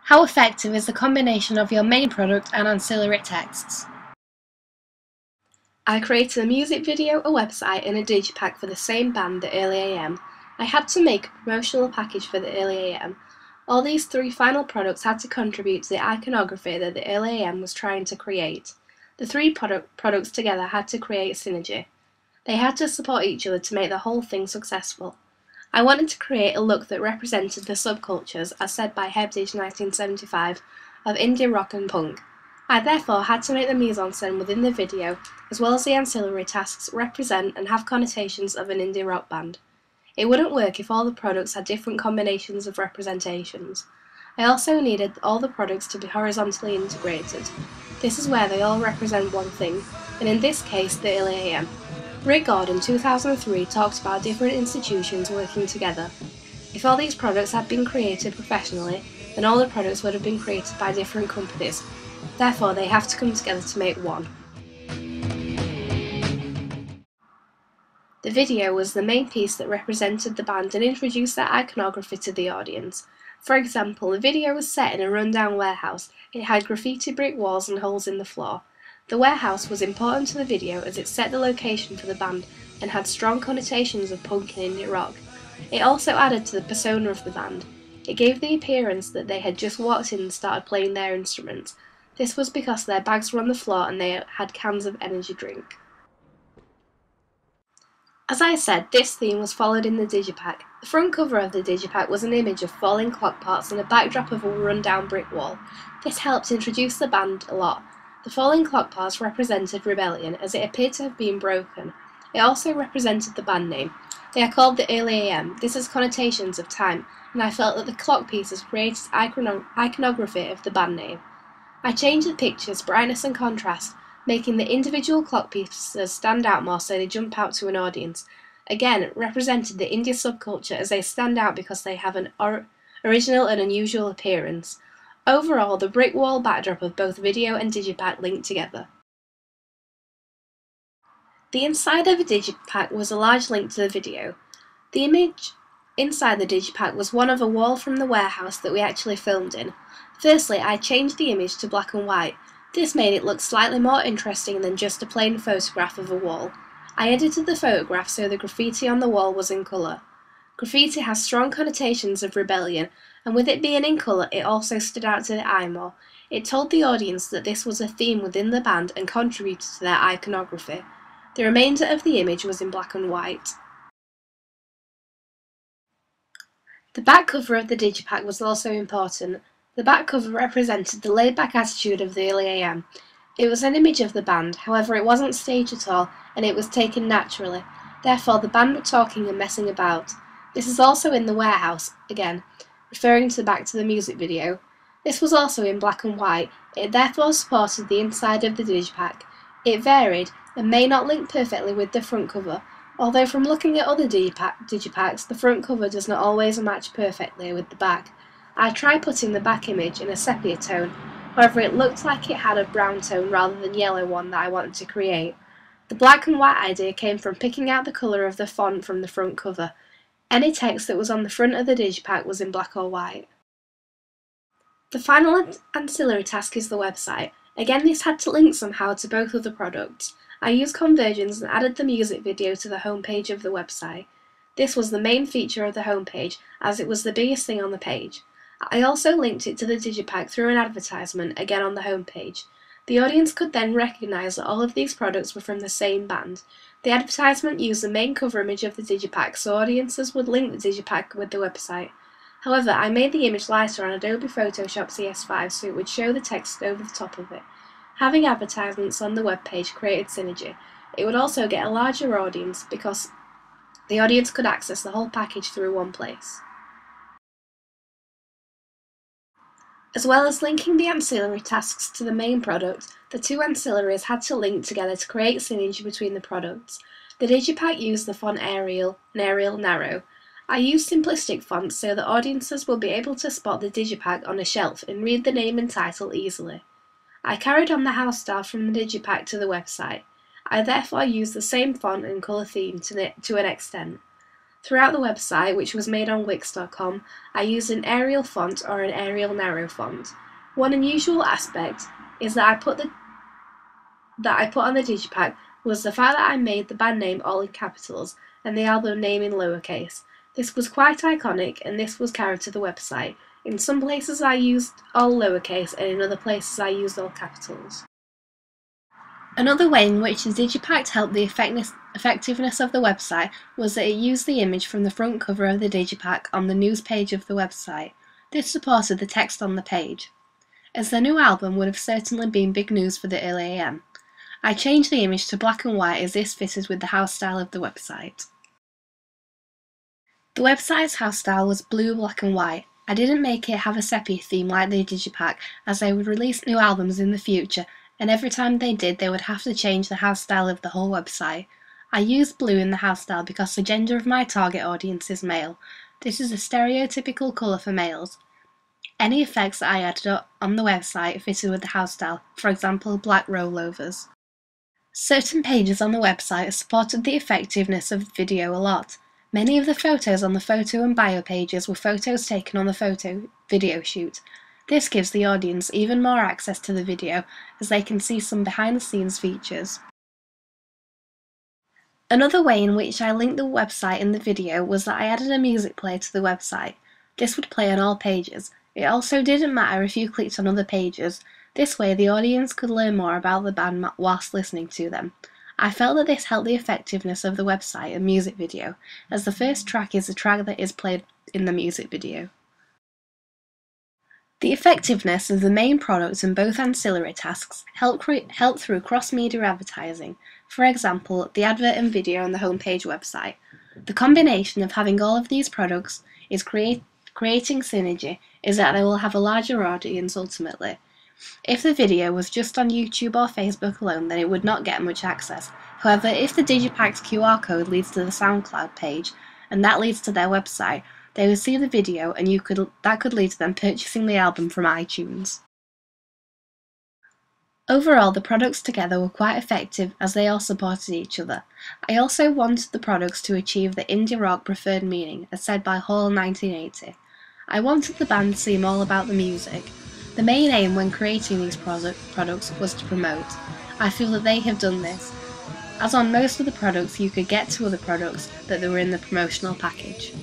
How effective is the combination of your main product and ancillary texts? I created a music video, a website and a digipack for the same band, the Early AM. I had to make a promotional package for the Early AM. All these three final products had to contribute to the iconography that the Early AM was trying to create. The three products together had to create synergy. They had to support each other to make the whole thing successful. I wanted to create a look that represented the subcultures, as said by Hebdige 1975, of indie rock and punk. I therefore had to make the mise-en-scène within the video, as well as the ancillary tasks, represent and have connotations of an indie rock band. It wouldn't work if all the products had different combinations of representations. I also needed all the products to be horizontally integrated. This is where they all represent one thing, and in this case the Early AM. Rick Gordon 2003 talked about different institutions working together. If all these products had been created professionally, then all the products would have been created by different companies. Therefore, they have to come together to make one. The video was the main piece that represented the band and introduced their iconography to the audience. For example, the video was set in a run-down warehouse. It had graffiti brick walls and holes in the floor. The warehouse was important to the video as it set the location for the band and had strong connotations of punk and indie rock. It also added to the persona of the band. It gave the appearance that they had just walked in and started playing their instruments. This was because their bags were on the floor and they had cans of energy drink. As I said, this theme was followed in the digipack. The front cover of the digipack was an image of falling clock parts and a backdrop of a run-down brick wall. This helped introduce the band a lot. The falling clock parts represented rebellion, as it appeared to have been broken. It also represented the band name. They are called the Early AM. This has connotations of time, and I felt that the clock pieces created iconography of the band name. I changed the pictures, brightness and contrast, making the individual clock pieces stand out more so they jump out to an audience. Again, it represented the indie subculture as they stand out because they have an original and unusual appearance. Overall, the brick wall backdrop of both video and digipack linked together. The inside of a digipack was a large link to the video. The image inside the digipack was one of a wall from the warehouse that we actually filmed in. Firstly, I changed the image to black and white. This made it look slightly more interesting than just a plain photograph of a wall. I edited the photograph so the graffiti on the wall was in colour. Graffiti has strong connotations of rebellion, and with it being in colour it also stood out to the eye more. It told the audience that this was a theme within the band and contributed to their iconography. The remainder of the image was in black and white. The back cover of the digipack was also important. The back cover represented the laid-back attitude of the Early AM. It was an image of the band, however it wasn't staged at all, and it was taken naturally. Therefore the band were talking and messing about. This is also in the warehouse, again, referring back to the music video. This was also in black and white. It therefore supported the inside of the digipack. It varied, and may not link perfectly with the front cover, although from looking at other digipacks, the front cover does not always match perfectly with the back. I tried putting the back image in a sepia tone, however it looked like it had a brown tone rather than yellow one that I wanted to create. The black and white idea came from picking out the colour of the font from the front cover. Any text that was on the front of the digipack was in black or white. The final ancillary task is the website. Again, this had to link somehow to both of the products. I used conversions and added the music video to the homepage of the website. This was the main feature of the homepage, as it was the biggest thing on the page. I also linked it to the digipack through an advertisement, again on the homepage. The audience could then recognise that all of these products were from the same band. The advertisement used the main cover image of the digipack, so audiences would link the digipack with the website. However, I made the image lighter on Adobe Photoshop CS5 so it would show the text over the top of it. Having advertisements on the web page created synergy. It would also get a larger audience because the audience could access the whole package through one place. As well as linking the ancillary tasks to the main product, the two ancillaries had to link together to create synergy between the products. The digipack used the font Arial and Arial Narrow. I used simplistic fonts so that audiences will be able to spot the digipack on a shelf and read the name and title easily. I carried on the house style from the digipack to the website. I therefore used the same font and colour theme to an extent. Throughout the website, which was made on Wix.com, I used an Arial font or an Arial narrow font. One unusual aspect is that I put on the digipack was the fact that I made the band name all in capitals and the album name in lowercase. This was quite iconic, and this was carried to the website. In some places I used all lowercase, and in other places I used all capitals. Another way in which the digipack helped the effectiveness of the website was that it used the image from the front cover of the digipack on the news page of the website. This supported the text on the page, as the new album would have certainly been big news for the early AM. I changed the image to black and white as this fitted with the house style of the website. The website's house style was blue, black and white. I didn't make it have a sepia theme like the digipack, as they would release new albums in the future, and every time they did they would have to change the house style of the whole website. I used blue in the house style because the gender of my target audience is male. This is a stereotypical colour for males. Any effects that I added on the website fitted with the house style, for example black rollovers. Certain pages on the website supported the effectiveness of the video a lot. Many of the photos on the photo and bio pages were photos taken on the video shoot. This gives the audience even more access to the video, as they can see some behind-the-scenes features. Another way in which I linked the website and the video was that I added a music player to the website. This would play on all pages. It also didn't matter if you clicked on other pages. This way the audience could learn more about the band whilst listening to them. I felt that this helped the effectiveness of the website and music video, as the first track is the track that is played in the music video. The effectiveness of the main product and both ancillary tasks helped through cross-media advertising, for example, the advert and video on the homepage website. The combination of having all of these products is creating synergy is that they will have a larger audience ultimately. If the video was just on YouTube or Facebook alone, then it would not get much access. However, if the digipack's QR code leads to the SoundCloud page, and that leads to their website, they would see the video, and that could lead to them purchasing the album from iTunes. Overall, the products together were quite effective as they all supported each other. I also wanted the products to achieve the indie rock preferred meaning, as said by Hall 1980. I wanted the band to seem all about the music. The main aim when creating these products was to promote. I feel that they have done this. As on most of the products, you could get to other products that were in the promotional package.